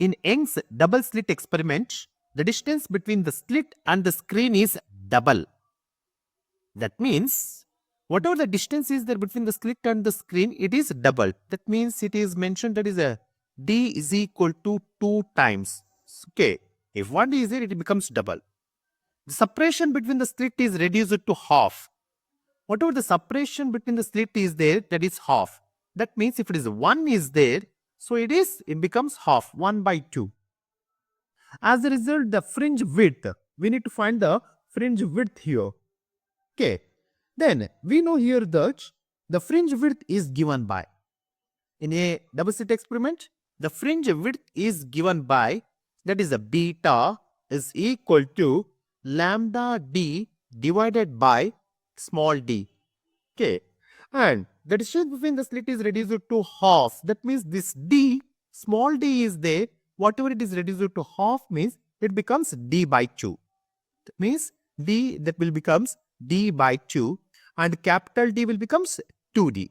in Young's double slit experiment, the distance between the slit and the screen is double. That means whatever the distance is there between the slit and the screen, it is double. That means it is mentioned that is a D is equal to 2 times. Okay, if 1 D is there, it becomes double. The separation between the slit is reduced to half. Whatever the separation between the slit is there, that is half. That means if it is 1 is there, so it becomes half, 1 by 2. As a result, the fringe width, we need to find the fringe width here. Okay, then we know here that the fringe width is given by, in a double slit experiment, the fringe width is given by, that is a beta is equal to lambda d divided by small d. Okay, and the distance between the slit is reduced to half. That means this d, small d is there. Whatever it is reduced to half means it becomes d by 2. That means d that will becomes d by 2 and capital D will becomes 2d.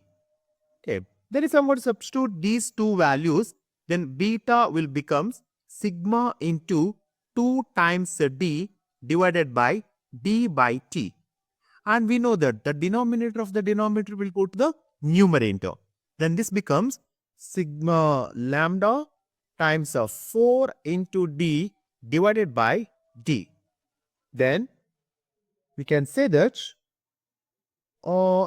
Okay. Then if I want to substitute these two values, then beta will becomes sigma into 2 times d divided by d by t. And we know that the denominator of the denominator will go to the numerator. Then this becomes sigma lambda times of 4 into d divided by d. Then we can say that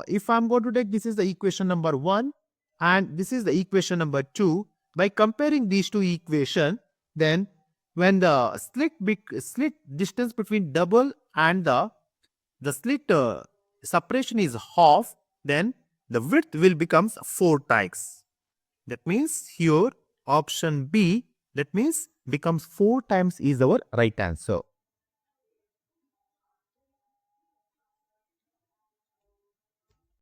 if I'm going to take, this is the equation number 1 and this is the equation number 2. By comparing these two equations, then when the slit distance between double and the slit separation is half, then the width will becomes 4 times. That means here option B, that means becomes 4 times is our right answer.